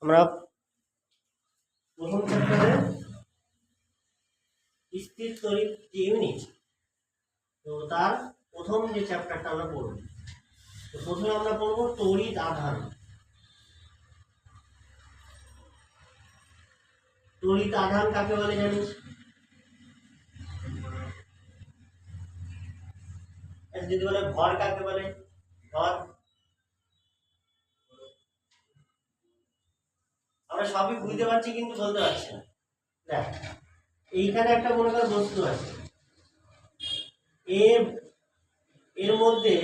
আমরা প্রথম চ্যাপ্টারে স্থির তড়িৎ ইউনিট, তো তার প্রথম যে চ্যাপ্টারটা আমরা পড়ব, তো প্রথমে আমরা পড়ব তড়িৎ আধান। তড়িৎ আধান কাকে বলে জানিস? যদি বলে ভর কাকে বলে? ভর আমরা সবই বুঝতে পারছি কিন্তু বলতে পারছি না। দেখ, এইখানে একটা মনে কর বস্তু আছে, এর মধ্যে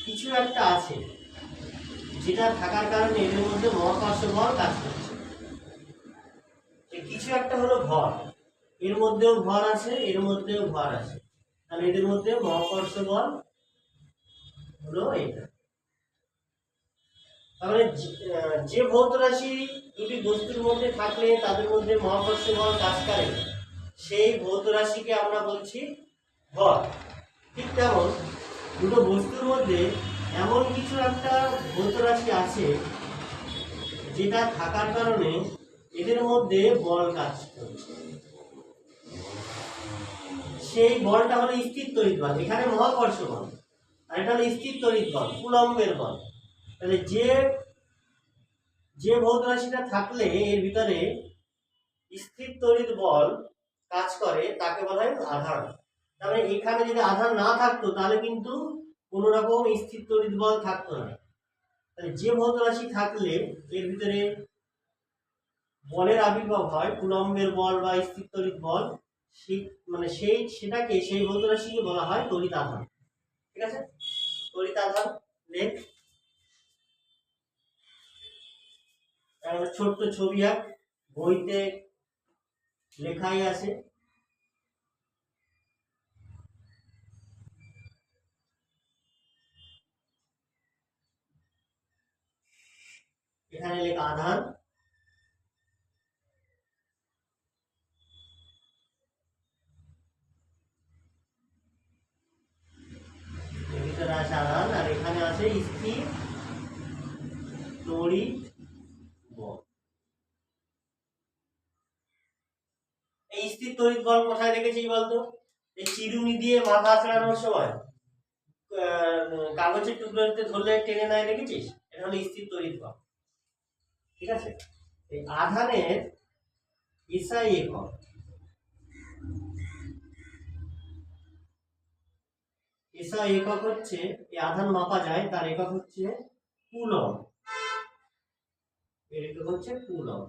কিছু একটা আছে যেটা থাকার কারণে এর মধ্যে মহাকর্ষ বল কাজ করছে। কিছু একটা হলো ভর, এর মধ্যেও ভর আছে, এর মধ্যেও ভর আছে, তাহলে এদের মধ্যে মহাকর্ষ বল হলো এটা। তাহলে যে ভৌত রাশি দুটি বস্তুর মধ্যে থাকলে তাদের মধ্যে মহাকর্ষ বল কাজ করে, সেই ভৌত রাশিকে আমরা বলছি ভর। ঠিক তেমন দুটো বস্তুর মধ্যে এমন কিছু একটা ভৌত রাশি আছে যেটা থাকার কারণে এদের মধ্যে বল কাজ করছে, সেই বলটা হলো স্থির তড়িৎ বল। এখানে মহাকর্ষ বল আর এটা হলো স্থির তড়িৎ বল, কুলম্বের বল। তাহলে যে ভৌত রাশিটা থাকলে এর ভিতরে স্থির তড়িৎ বল কাজ করে তাকে বলা হয় আধান। তাহলে এখানে যদি আধান না থাকতো তাহলে কিন্তু কোন রকম স্থির তড়িৎ বল থাকতো না। তাহলে যে ভৌত রাশি থাকলে এর ভিতরে বলের আবির্ভাব হয়, কুলম্বের বল বা স্থির তড়িৎ বল, সেই ভৌত রাশিকে বলা হয় তড়িৎ আধান। ঠিক আছে, তড়িৎ আধান লেখ। ছোট্ট ছবি আঁক, বইতে লেখাই আছে। এখানে লেখা আধান, ভিতরে আছে আধান, আর এখানে আছে স্থির তড়িৎ বল। এই স্থির তড়িৎ বল কোথায় রেখেছি বলতো? এই চিরুনি দিয়ে মাথা আঁচড়ানোর সময় কাগজের টুকরোতে ধরলে টেনে নাই, রেখেছিস? এটা হলো স্থির তড়িৎ বল। ঠিক আছে, এই আধানের এসআই একক, এসআই একক হচ্ছে, এই আধান মাপা যায় তার একক হচ্ছে কুলম্ব। এর একক হচ্ছে কুলম্ব,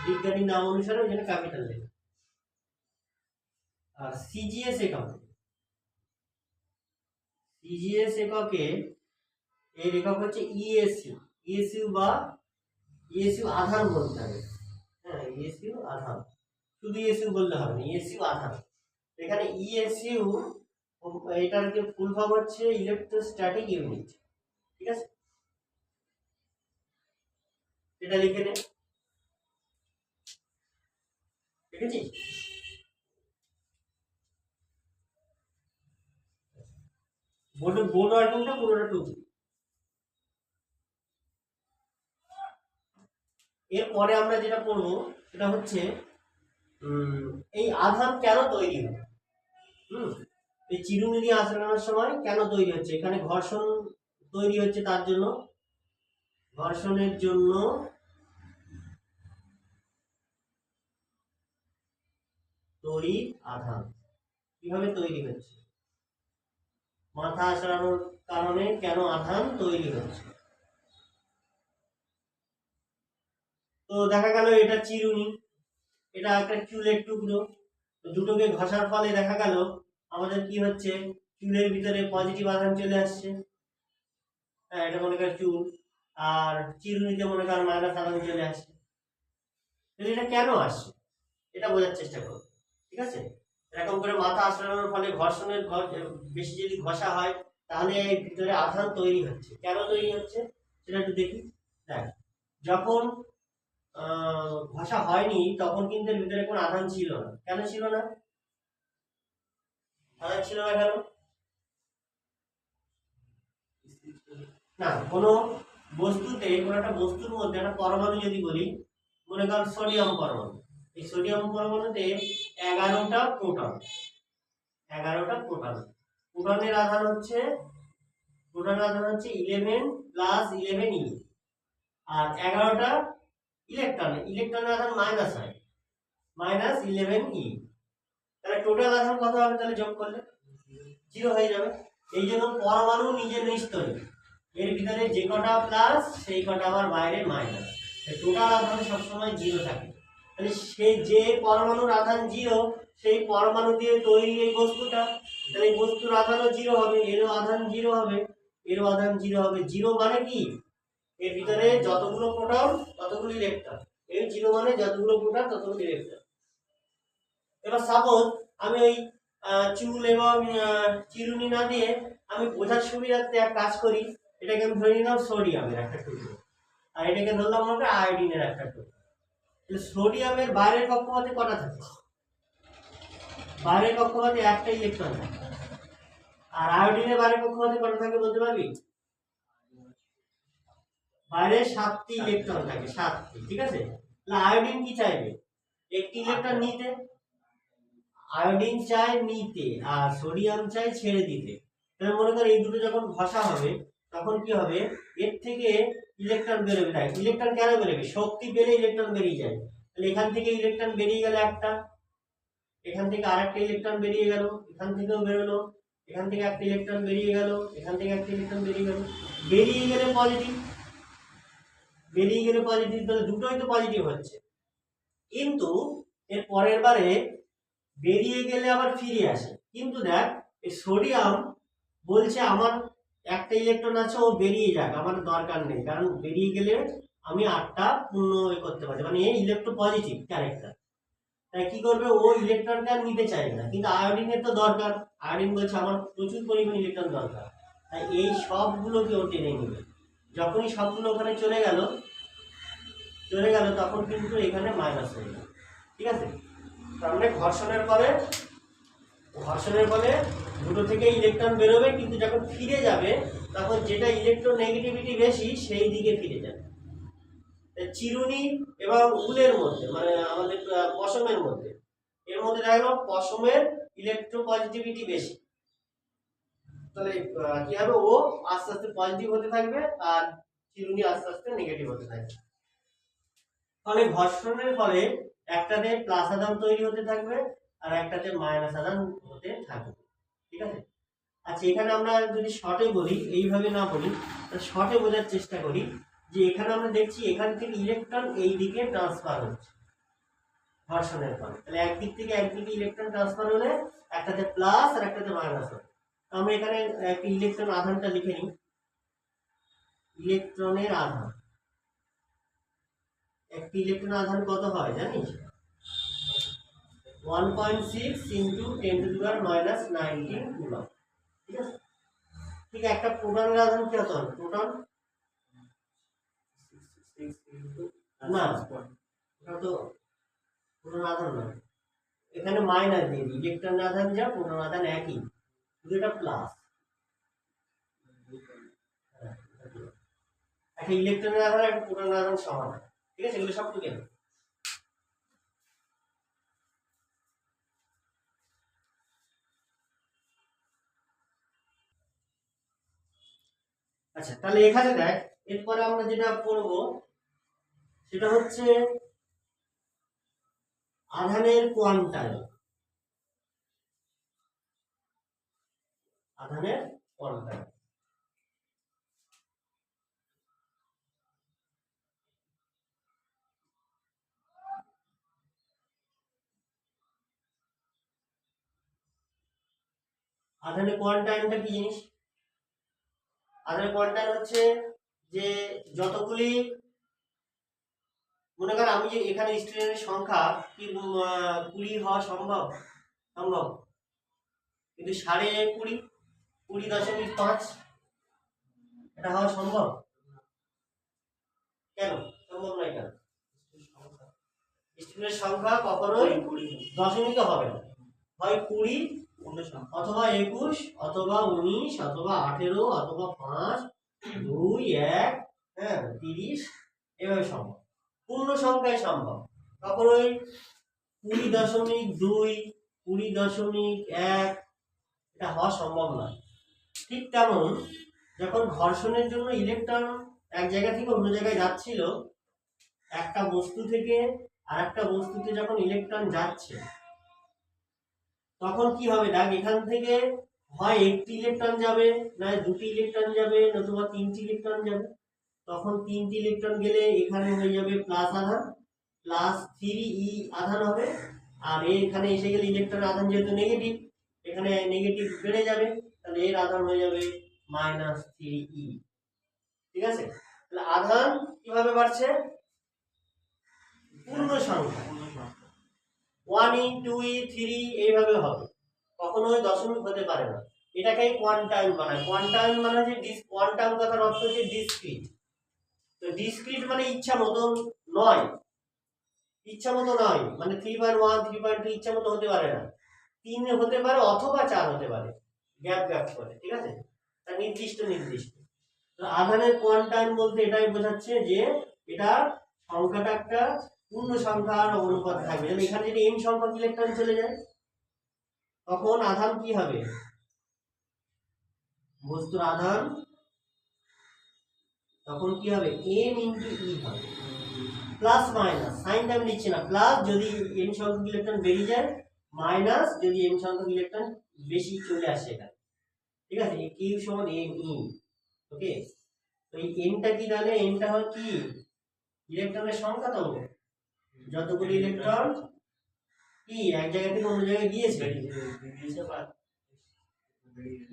বিজ্ঞানীর নাম অনুসারে ওই জন্য ক্যাপিটাল লেখা। আর সিজিএস এককে এর একক হচ্ছে ইএসইউ। ইএসইউ বা ইএসইউ আধান বলতে হবে। হ্যাঁ, ইএসইউ আধান, শুধু ইএসইউ বললে হবে না, ইএসইউ আধান। এখানে ইএসইউ এটার যে ফুল ফর্ম হচ্ছে ইলেকট্রোস্ট্যাটিক ইউনিট। ঠিক আছে, এটা লিখে নে, লিখেছিস? বোর্ড ওয়ার্কিংটা পুরোটা টুকু। এরপরে আমরা যেটা পড়বো সেটা হচ্ছে এই আধান কেন তৈরি হয়। এই চিরুনি দিয়ে আঁচড়ানোর সময় কেন তৈরি হচ্ছে? এখানে ঘর্ষণ তৈরি হচ্ছে, তার জন্য, ঘর্ষণের জন্য তড়িৎ আধান কিভাবে তৈরি হচ্ছে, মাথা আঁচড়ানোর কারণে কেন আধান তৈরি হচ্ছে। তো দেখা গেল এটা চিরুনি, এটা একটা চুলের টুকরো, দুটোকে ঘষার ফলে দেখা গেল আমাদের কি হচ্ছে, চুলের ভিতরে পজিটিভ আধান চলে আসছে। হ্যাঁ, এটা মনে কর চুল, আর চিরুনিতে মনে কর মাইনাস আধান চলে আসছে। এটা কেন আসছে এটা বোঝার চেষ্টা করো। ঠিক আছে, এরকম করে মাথা আঁচড়ানোর ফলে ঘর্ষণের বেশি যদি ঘষা হয় তাহলে ভিতরে আধান তৈরি হচ্ছে। কেন তৈরি হচ্ছে সেটা একটু দেখি। দেখ, যখন ঘষা হয়নি তখন কিন্তু এর ভিতরে কোনো আধান ছিল না। কেন ছিল না? আধান ছিল না কেন? না, কোনো বস্তুতে, কোনো একটা বস্তুর মধ্যে একটা পরমাণু যদি বলি, মনে করেন সোডিয়াম পরমাণু, এই সোডিয়াম পরমাণুতে 11টা প্রোটন, 11টা প্রোটন, প্রোটনের আধার হচ্ছে 11 প্লাস 11 ই, আর 11টা ইলেকট্রন, ইলেকট্রনের আধার মাইনাস হয়, মাইনাস 11 ই। তাহলে টোটাল আধার কত হবে? তাহলে যোগ করলে 0 হয়ে যাবে। এই জন্য পরমাণু নিজে নিস্তরী, এর ভিতরে যে কটা প্লাস সেই কটা আবার বাইরে মাইনাস, টোটাল আধান সবসময় 0 থাকে। তাহলে সেই যে পরমাণুর আধান 0 সেই পরমাণু দিয়ে তৈরি এই বস্তুটা, তাহলে এই বস্তুর আধানও 0 হবে, এরও আধান 0 হবে, এরও আধান 0 হবে। 0 মানে কি? এর ভিতরে যতগুলো প্রোটন ততগুলো ইলেকট্রন, এই 0 মানে যতগুলো প্রোটন ততগুলো ইলেকট্রন। এবার সাপোজ আমি ওই চুল এবং চিরুনি না দিয়ে আমি বোঝার সুবিধার্থে এক কাজ করি, এটাকে আমি ধরে নিলাম সোডিয়ামের একটা টুকরো, আর এটাকে ধরলাম আমরা আয়োডিনের একটা টুকরো। তাহলে সোডিয়ামের বাইরের কক্ষপথে কটা থাকে? বাইরের কক্ষপথে একটা ইলেকট্রন থাকে। আর আয়োডিনের বাইরের কক্ষপথে কটা থাকে বলতে পারবি? বাইরে 7টি ইলেকট্রন থাকে, 7টি। ঠিক আছে, তাহলে আয়োডিন কি চাইবে? একটি ইলেকট্রন নিতে। আয়োডিন চায় নিতে আর সোডিয়াম চায় ছেড়ে দিতে। তাহলে মনে কর এই দুটো যখন ঘষা হবে তখন কি হবে? এর থেকে ইলেকট্রন বেরোবে। তাই ইলেকট্রন কেন বেরোবে? শক্তি পেলে ইলেকট্রন বেরিয়ে যায়। তাহলে এখান থেকে ইলেকট্রন বেরিয়ে গেল একটা, এখান থেকে আরেকটা ইলেকট্রন বেরিয়ে গেল, এখান থেকেও বেরোলো, এখান থেকে একটা ইলেকট্রন বেরিয়ে গেল, এখান থেকে একটা ইলেকট্রন বেরিয়ে গেল, বেরিয়ে গেলে পজিটিভ, বেরিয়ে গেলে পজিটিভ, তাহলে দুটোই তো পজিটিভ হচ্ছে। কিন্তু এর পরের বারে বেরিয়ে গেলে আবার ফিরে আসে। কিন্তু দেখ এই সোডিয়াম বলছে আমার একটা ইলেকট্রন আছে, ও বেরিয়ে যাক, আমার দরকার নেই, কারণ বেরিয়ে গেলে আমি 8টা পূর্ণ করতে পারি, মানে ইলেকট্রো পজিটিভ ক্যারেক্টার। তাই কি করবে? ও ইলেকট্রনটা নিতে চাইবে না। কিন্তু আয়োডিনের তো দরকার, আয়োডিন বলছে আমার প্রচুর পরিমাণ ইলেকট্রন দরকার, তাই এই সবগুলোকে ও টেনে নেবে। যখনই সবগুলো ওখানে চলে গেল তখন কিন্তু এখানে মাইনাস হয়ে গেল। ঠিক আছে, তার মানে ঘর্ষণের ফলে দুটো থেকে ইলেকট্রন বেরোবে, কিন্তু যখন ফিরে যাবে তখন যেটা ইলেকট্রন নেগেটিভিটি বেশি সেই দিকে ফিরে যাবে। চিরুনি এবং উলের মধ্যে, মানে আমাদের পশমের মধ্যে, এর মধ্যে দেখা গেল পশমের ইলেকট্রো পজিটিভিটি বেশি। তাহলে কি হবে? ও আস্তে আস্তে পজিটিভ হতে থাকবে আর চিরুনি আস্তে আস্তে নেগেটিভ হতে থাকবে। ফলে ঘর্ষণের ফলে একটাতে প্লাস আধান তৈরি হতে থাকবে আর একটাতে মাইনাস আধান হতে থাকবে। ঠিক আছে, আচ্ছা এখানে আমরা যদি শর্টে বলি, এইভাবে না বলি, শর্টে বোঝার চেষ্টা করি যে এখানে আমরা দেখছি এখান থেকে ইলেকট্রন এই দিকে ট্রান্সফার হচ্ছে ঘর্ষণের ফলে। তাহলে একদিক থেকে একদিকে ইলেকট্রন ট্রান্সফার হলে একটাতে প্লাস আর একটাতে মাইনাস হবে। আমরা এখানে একটা ইলেকট্রন আধানটা লিখে নিই। ইলেকট্রনের আধান, একটি ইলেকট্রন আধান কত হয় জানিস? 1.6 × 10⁻⁻19 কুলম্ব। ঠিক আছে, ঠিক একটা প্রোটনের আধান কি হতো? প্রোটন না, এটা তো প্রোটন আধান না, এখানে মাইনাস দিয়ে দিই। ইলেকট্রন আধান যা, প্রোটন আধান একই, শুধু এটা প্লাস। একটা ইলেকট্রনের আধান একটা প্রোটনের আধান সমান। ঠিক আছে, এগুলো সব টুকে না। আচ্ছা তাহলে এখানে দেখ, এরপরে আমরা যেটা পড়ব সেটা হচ্ছে আধানের কোয়ান্টাইল। আধানের কোয়ান্টাইল, আধানের কোয়ান্টাইলটা কি জিনিস? আধানের কোয়ান্টাইল হচ্ছে যে যতগুলি, মনে কর আমি যে এখানে স্টুডেন্টের সংখ্যা কি 20 হওয়া সম্ভব? সম্ভব, কিন্তু 20.5 20.5 এটা হওয়া সম্ভব? কেন সম্ভব নয়? কেন? স্টুডেন্টের সংখ্যা কখনোই দশমিকে হবে না, হয় 20 অথবা 21 অথবা 19 অথবা 18 অথবা 5 2 1 হ্যাঁ 30 এভাবে সম্ভব। পূর্ণ সংখ্যায় সম্ভব। তখন ওই 20.2 20.1 এটা হওয়া সম্ভব নয়। ঠিক তেমন যখন ঘর্ষণের জন্য ইলেকট্রন এক জায়গা থেকে অন্য জায়গায় যাচ্ছিল, একটা বস্তু থেকে আর একটা বস্তুতে যখন ইলেকট্রন যাচ্ছে, তখন কি হবে দেখ, এখান থেকে হয় একটি ইলেকট্রন যাবে, না দুটি ইলেকট্রন যাবে, নতুবা তিনটি ইলেকট্রন যাবে। তখন তিনটি ইলেকট্রন গেলে এখানে হয়ে যাবে প্লাস আধান, +3e আধান হবে। আর এখানে এসে গেলে ইলেকট্রনের আধান যেহেতু নেগেটিভ, এখানে নেগেটিভ বেড়ে যাবে, তাহলে এর আধান হয়ে যাবে -3e। ঠিক আছে, তাহলে আধান কিভাবে বাড়ছে? পূর্ণ সংখ্যা 1e 2e 3e এইভাবে হবে, কখনোই দশমিক হতে পারে না। এটাকেই কোয়ান্টাম বানায়। কোয়ান্টাম মানে যে কোয়ান্টাম কথার অর্থ হচ্ছে ডিসক্রিট। তো ডিসক্রিট মানে ইচ্ছা মতন নয়, ইচ্ছা মতো নয়, মানে 3.1 3.2 ইচ্ছা মতো হতে পারে না। 3 হতে পারে অথবা 4 হতে পারে, গ্যাপ গ্যাপ করে। ঠিক আছে, তা নির্দিষ্ট। তো আধানের কোয়ান্টাম বলতে এটাই বোঝাচ্ছে যে এটা সংখ্যাটা একটা পূর্ণ সংখ্যার অনুপাতে থাকবে। যেমন এখানে যদি n সংখ্যক ইলেকট্রন চলে যায়, তখন আধান কি হবে? বস্তুর আধান তখন কি হবে? m × e হবে। প্লাস মাইনাস সাইনটা আমি লিখছি না, প্লাস যদি n সংখ্যক ইলেকট্রন বেরিয়ে যায়, মাইনাস যদি n সংখ্যক ইলেকট্রন বেশি চলে আসে এখানে। ঠিক আছে, q সমান me। ওকে, তো এই nটা কি তাহলে? nটা হয় কি? ইলেকট্রনের সংখ্যা। তো যতগুলো ইলেকট্রন কি এক জায়গা থেকে অন্য জায়গায় গিয়েছে,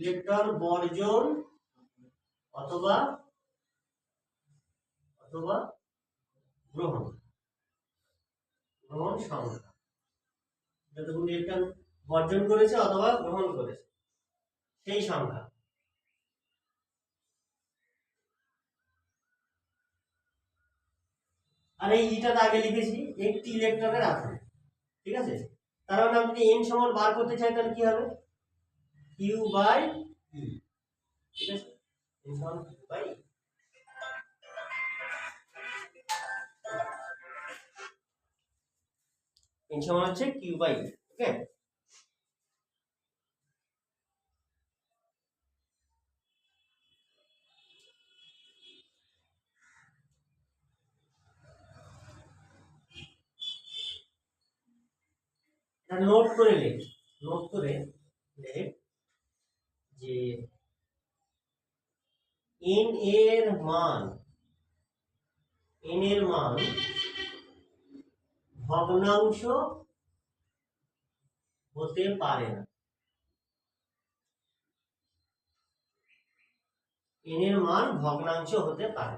ইলেকট্রন বর্জন অথবা গ্রহণ সংখ্যা, যতগুলো ইলেকট্রন বর্জন করেছে অথবা গ্রহণ করেছে সেই সংখ্যা। আর এই ইটা আগে লিখেছি একটি ইলেকট্রনের আধান। ঠিক আছে, তার মানে আমি যদি n সমান বার করতে চাই, তাহলে কি হবে? q/e। ঠিক আছে, n সমান q/e। n সমান হচ্ছে q/e। ওকে, নোট করে লেখ যে n এর মান ভগ্নাংশ হতে পারে না। n এর মান ভগ্নাংশ হতে পারে।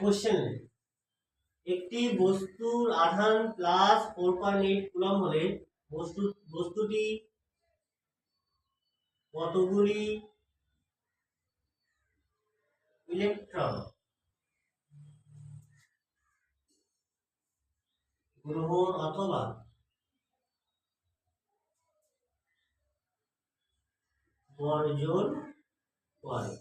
কোশ্চেন, একটি বস্তুর আধান +4.8 কুলম্ব হলে বস্তুটি কতগুলি ইলেকট্রন গ্রহণ অথবা বর্জন করে?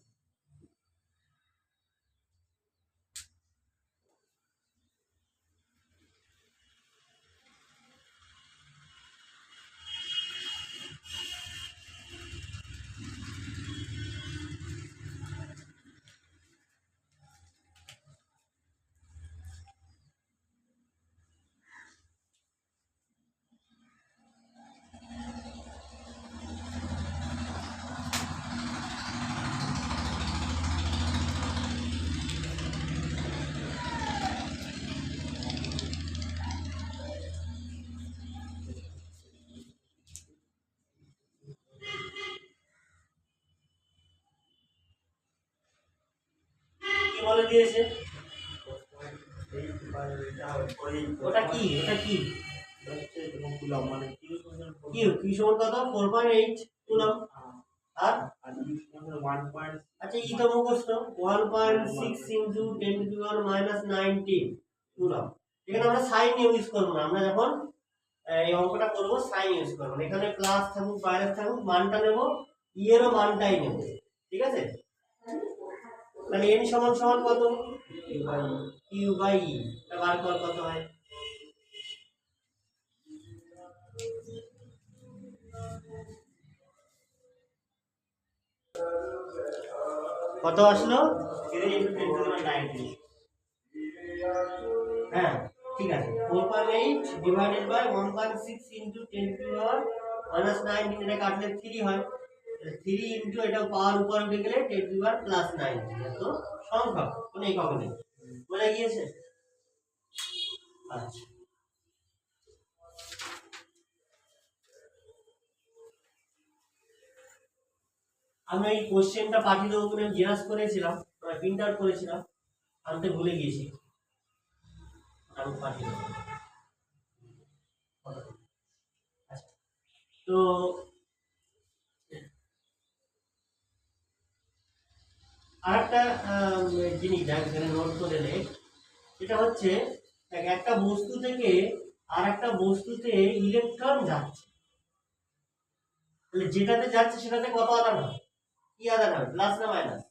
বলে দিয়েছে। ওটা কি কিউ কিউ সমান কত 4.8 কুলম। আর আচ্ছা ই তো মুখস্থ 1.6 into 10 to the power -19 coulomb. এখানে আমরা সাইন ইউজ করব না, আমরা যখন এই অঙ্কটা করব সাইন ইউজ করব। এখানে প্লাস থাকুক মাইনাস থাকুক মানটা নেব ই এরও মানটাই নেব, ঠিক আছে। তাহলে n সমান সমান কত কিউ বাই ই, এটা বার কর কত হয়। কত আসলো 3 × 10 to the 19। হ্যাঁ ঠিক আছে 4.8 divided by 1.6 into 10 to the power -19, এটা কাটলে 3 হয়। 3 ইনটু এটা পাওয়ার উপর উঠে গেলে 10 টু দি পাওয়ার +9, এত সংখ্যা কোন একক নেই, বোঝা গিয়েছে। আচ্ছা আমি এই কোশ্চেনটা পাঠিয়ে দেবো বলে জিজ্ঞাসা করেছিলাম, প্রিন্ট আউট করেছিলাম, আনতে ভুলে গিয়েছি, আমি পাঠিয়ে দেবো। আচ্ছা তো আরেকটা জিনিস এখানে নোট করে নে, এটা হচ্ছে একটা বস্তু থেকে আর একটা বস্তুতে ইলেকট্রন যাচ্ছে, তাহলে যেটাতে যাচ্ছে সেটাতে কত আধান হবে, কি আধান হবে, প্লাস না মাইনাস,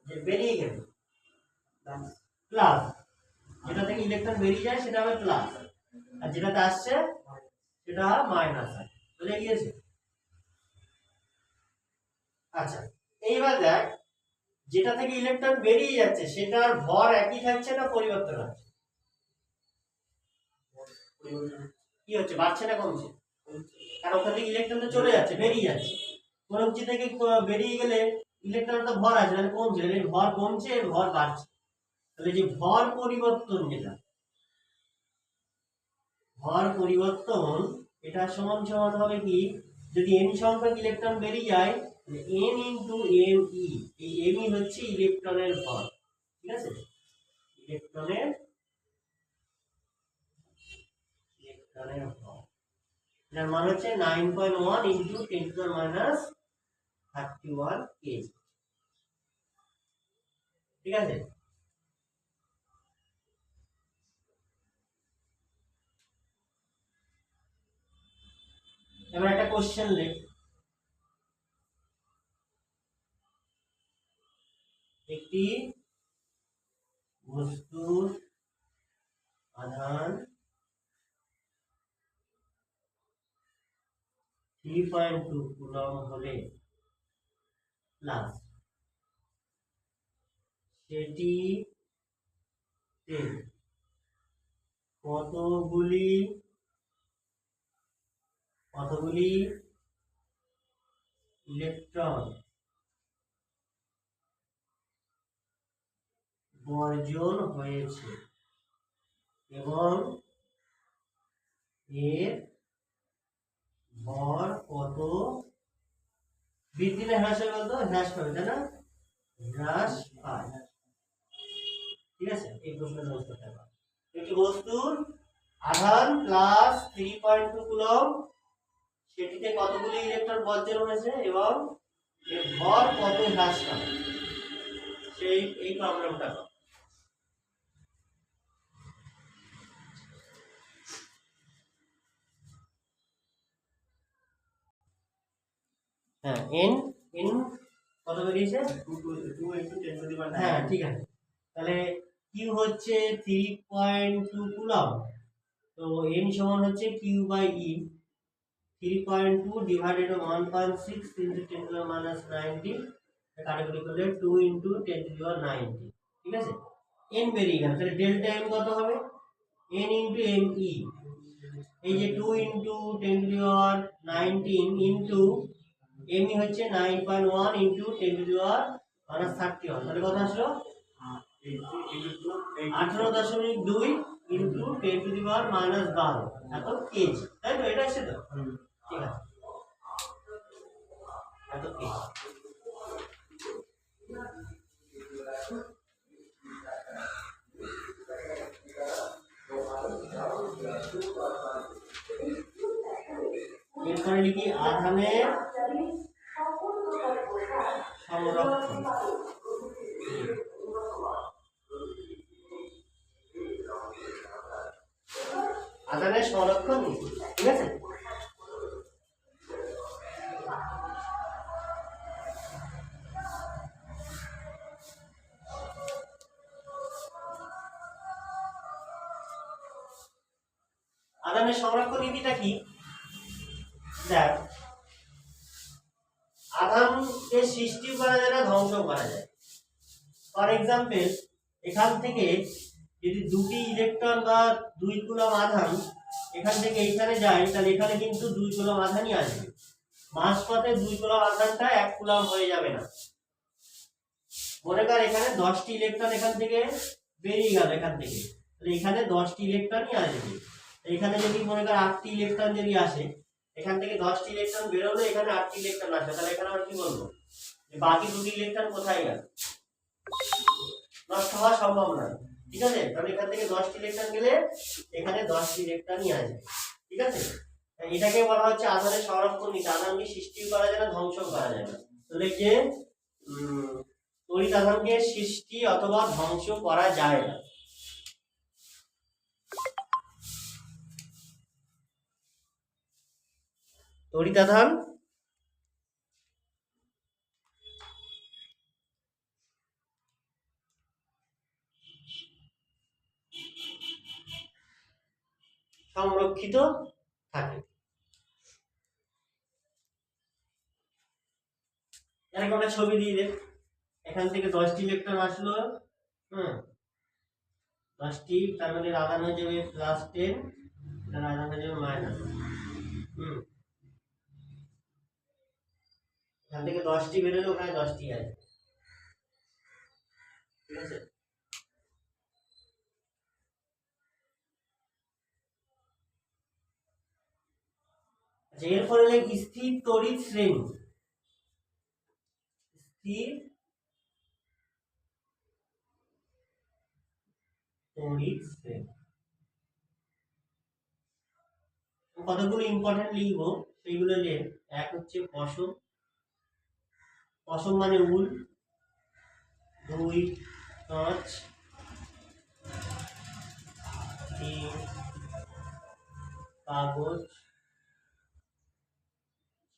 যে বেরিয়ে গেল প্লাস, যেটা থেকে ইলেকট্রন বেরিয়ে যায় সেটা হবে প্লাস, আর যেটাতে আসছে সেটা মাইনাস হয়, বুঝে গিয়েছে। আচ্ছা এইবার দেখ যেটা থেকে ইলেকট্রন বেরিয়ে যাচ্ছে সেটার ভর একই থাকছে না পরিবর্তন হচ্ছে, কি হচ্ছে, বাড়ছে না কমছে, কারণ ওখান থেকে ইলেকট্রন তো চলে যাচ্ছে বেরিয়ে যাচ্ছে, কোন কিছু থেকে বেরিয়ে গেলে ইলেকট্রন তো ভর আছে মানে কমছে, এর ভর কমছে এর ভর বাড়ছে, তাহলে যে ভর পরিবর্তন, যেটা ভর পরিবর্তন এটা সমান সমান হবে কি, যদি n সংখ্যক ইলেকট্রন বেরিয়ে যায় n ইনটু m ই, এই m ই হচ্ছে ইলেকট্রনের ভর, ঠিক আছে, ইলেকট্রনের ভর, এর মান হচ্ছে 9.1 into 10 to the minus 31 KG, ঠিক আছে। এবার একটা কোশ্চেন লেখ, একটি বস্তুর আধান 3.2 কুলম হলে প্লাস সেটিতে কতগুলি ইলেকট্রন বর্জন হয়েছে এবং এর ভর কত বৃদ্ধি না হ্রাস হবে, বলতো হ্রাস পাবে তাই না, হ্রাস পায়, ঠিক আছে। এই প্রশ্নের উত্তরটা পাবে, একটি বস্তুর আধান প্লাস 3.2 কুলম, সেটিতে কতগুলি ইলেকট্রন বর্জন হয়েছে এবং এর ভর কত হ্রাস পাবে, সেই এই প্রবলেমটা। হ্যাঁ n কত বেরিয়েছে 2 × 10 টু দি পাওয়ার 9, হ্যাঁ ঠিক আছে। তাহলে কিউ হচ্ছে 3.2 কুলম, তো n সমান হচ্ছে q by e, 3.2 divided by 1.6 into 10 to the minus 19, কাটাকুটি করলে 2 ইনটু 10 টু দি পাওয়ার 90, ঠিক আছে। n বেরিয়ে গেল, তাহলে ডেল্টা m কত হবে, n ইনটু m ই, এই যে 2 into 10 to the power 19 into m ই হচ্ছে 9.1 ইনটু 10 টু দি পাওয়ার -31, তাহলে কত আসলো 18.2 ইনটু 10 টু দি পাওয়ার -12, এত কেজি, তাই তো, এটা আসছে তো, ঠিক আছে, এত কেজি। লিখি আধানের সংরক্ষণ। আধানের সংরক্ষণ, ঠিক আছে। আধানের সংরক্ষণ নীতিটা কি? দেখ, আধানকে সৃষ্টি করা যায় না, ধ্বংস করা যায়। ফর এক্সাম্পল, এখান থেকে যদি দুটি ইলেকট্রন বা 2 কুলম আধান এখান থেকে এখানে যায়, তাহলে এখানে কিন্তু 2 কুলম আধানই আসবে। মাঝপথে 2 কুলম আধানটা 1 কুলম হয়ে যাবে না। মনে কর এখানে 10টি ইলেকট্রন এখান থেকে বেরিয়ে গেল, এখান থেকে, তাহলে এখানে 10টি ইলেকট্রনই আসবে। এখানে যদি মনে কর 8টি ইলেকট্রন যদি আসে, এখান থেকে 10টি ইলেকট্রন বেরোলে এখানে 8টি ইলেকট্রন আসবে, তাহলে এখানে আমরা কি বলবো, যে বাকি 2টি ইলেকট্রন কোথায় গেল? নষ্ট হওয়া সম্ভব নয়, ঠিক আছে। কারণ এখান থেকে 10টি ইলেকট্রন গেলে এখানে 10টি ইলেকট্রনই আসবে, ঠিক আছে। এটাকে বলা হচ্ছে আধানের সংরক্ষণ নীতি। আধানকে সৃষ্টি করা যায় না, ধ্বংস করা যায় না। তাহলে যে তড়িৎ আধানকে সৃষ্টি অথবা ধ্বংস করা যায় না। তড়িৎ আধান সংরক্ষিত থাকে। এরকম একটা ছবি দিয়ে দে। এখান থেকে 10টি ইলেকট্রন আসলো, 10টি, তার মানে আধান হয়ে যাবে +10, আর আধান হয়ে যাবে মাইনাস। এখান থেকে 10টি বেরোলে ওখানে 10টি আসবে, ঠিক আছে। আচ্ছা, এরপরে লিখ স্থির তড়িৎ শ্রেণী। স্থির তড়িৎ শ্রেণী কতগুলো ইম্পর্টেন্ট লিখবো সেইগুলো লিখ। এক হচ্ছে পশম, পশম মানে উল। 2 কাঁচ, 3 কাগজ,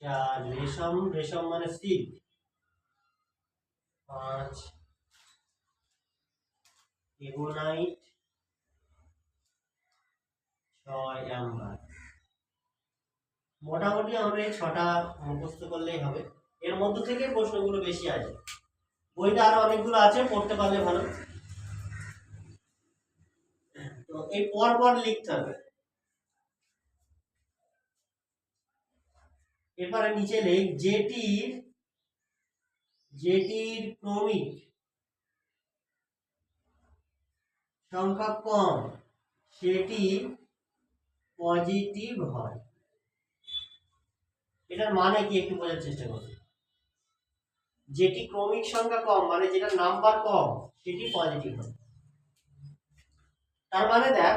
4 রেশম, রেশম মানে সিল্ক। 5 এগোনাইট, 6 অ্যাম্বার। মোটামুটি আমরা এই 6টা মুখস্থ করলেই হবে। এর মধ্য থেকে প্রশ্নগুলো বেশি আসে। বইতে আরো অনেকগুলো আছে, পড়তে পারলে ভালো। তো এই পর পর লিখতে হবে। এরপরে নিচে লিখ যেটির ক্রমিক সংখ্যা কম সেটি পজিটিভ হয়। এটার মানে কি একটু বোঝার চেষ্টা করুন। যেটি ক্রমিক সংখ্যা কম মানে যেটা নাম্বার কম সেটি পজিটিভ হয়। তার মানে দেখ,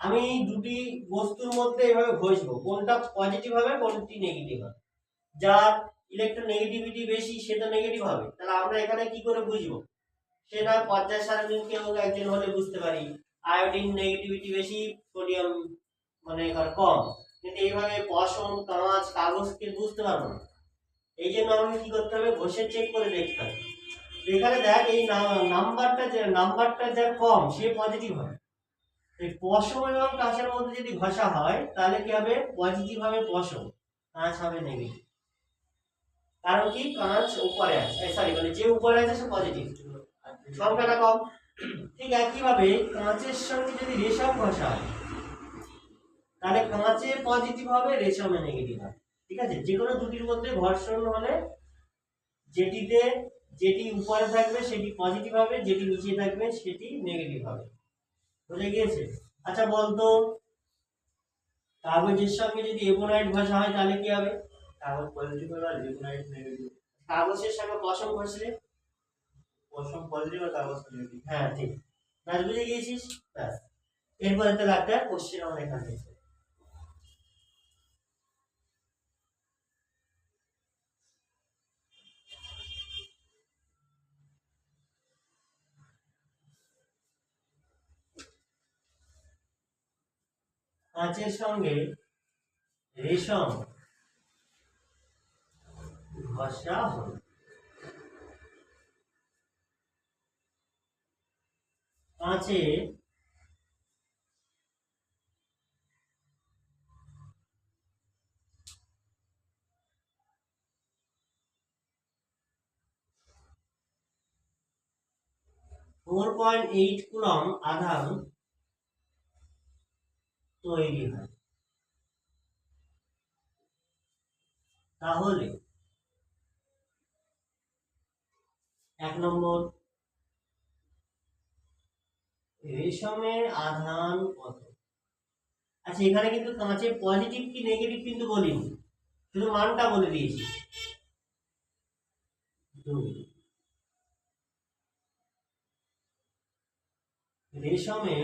আমি দুটি বস্তুর মধ্যে এভাবে ঘষবো, কোনটা পজিটিভ হবে কোনটি নেগেটিভ হবে। যার ইলেকট্রোনেগেটিভিটি বেশি সে তো নেগেটিভ হবে। তাহলে আমরা এখানে কি করে বুঝবো? সেটা পর্যায় সারণীর কেউ একজন হলে বুঝতে পারি আয়োডিন নেগেটিভিটি বেশি, সোডিয়াম মানে কম। কিন্তু এইভাবে পশম, কাঁচ, কাগজকে বুঝতে পারবো না। এই জন্য আমাকে কি করতে হবে, ঘষে চেক করে দেখতে হবে। এখানে দেখ এই নাম্বারটা যার কম সে পজিটিভ হবে। এই পশম এবং কাঁচের মধ্যে যদি ঘষা হয় তাহলে কি হবে, পজিটিভ হবে পশম, কাঁচ হবে নেগেটিভ। কারণ কি, কাঁচ উপরে আছে, সরি মানে যে উপরে আছে সে পজিটিভ, সংখ্যাটা কম। ঠিক একইভাবে কাঁচের সঙ্গে যদি রেশম ঘষা হয় তাহলে কাঁচে পজিটিভ হবে, রেশমে নেগেটিভ হবে। ঠিক আছে, যে কোনো দুটির মধ্যে ঘর্ষণ হলে যেটি উপরে থাকবে সেটি পজিটিভ হবে, যেটি নিচে থাকবে সেটি নেগেটিভ হবে। বুঝে গিয়েছে? আচ্ছা বলতো, কাগজের সঙ্গে যদি এবোনাইট ঘষা হয় তাহলে কি হবে? কাগজ পজিটিভ হবে আর এবোনাইট নেগেটিভ। কাগজের সঙ্গে পশম ঘষলে পশম পজিটিভ আর কাগজ নেগেটিভ। হ্যাঁ ঠিক, ব্যাস বুঝে গিয়েছিস। ব্যাস, এরপরে তাহলে একটা কোশ্চেন আমরা এখান থেকে কাঁচের সঙ্গে রেশম ঘষা হলো। কাঁচে 4.8 কুলম্ব আধান তৈরি হয়। তাহলে 1 নম্বর, রেশমের আধান কত? আচ্ছা, এখানে কিন্তু কাঁচে পজিটিভ কি নেগেটিভ কিন্তু বলিনি, শুধু মানটা বলে দিয়েছি 2। রেশমে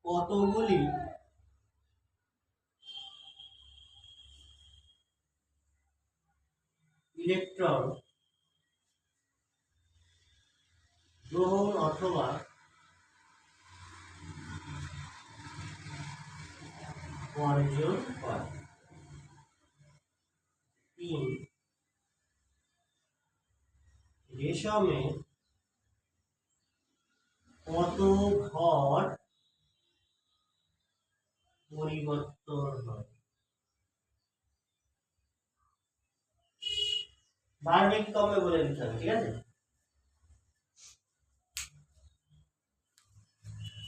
কতগুলি ইলেকট্রন গ্রহণ অথবা বর্জন করে? 3। রেশমে কত ঘর পরিবর্তন হয়? বাড়বে কি কমবে বলে দিতে হবে, ঠিক আছে?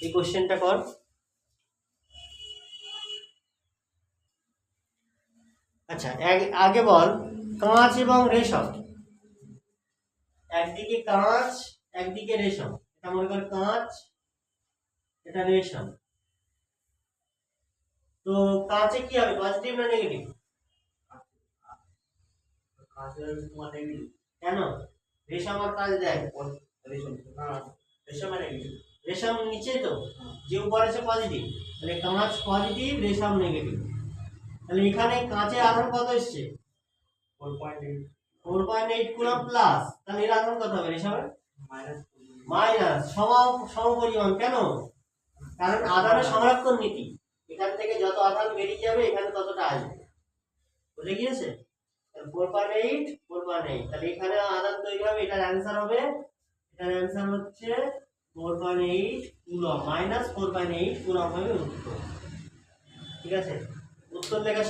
এই কোশ্চেনটা কর। আচ্ছা, আগে বল কাঁচ এবং রেশম, একদিকে কাঁচ একদিকে রেশম, এটা মনে কর কাঁচ, এটা রেশম। তো কাঁচে কি হবে, পজিটিভ না নেগেটিভ? কেন? রেশম আর কাঁচ দেখ, রেশম নিচে তো, যে উপরে আছে পজিটিভ, তাহলে কাঁচ পজিটিভ রেশম নেগেটিভ। তাহলে এখানে কাঁচের আধান কত এসছে? 4.8 কুলম্ব প্লাস, তাহলে এর আধান কত হবে রেশমের? মাইনাস সমপরিমাণ। কেন? কারণ আধানের সংরক্ষণ নীতি, এখান থেকে যত আধান বেরিয়ে যাবে এখানে ততটা আসবে, বুঝে গিয়েছে? 4.8 4.8, তাহলে এখানে আধান তৈরি হবে, এটার অ্যান্সার হবে, এটার অ্যান্সার হচ্ছে 4.8 কুলম্ব মাইনাস 4.8 কুলম্ব হবে উত্তর। ঠিক আছে, উত্তর লেখার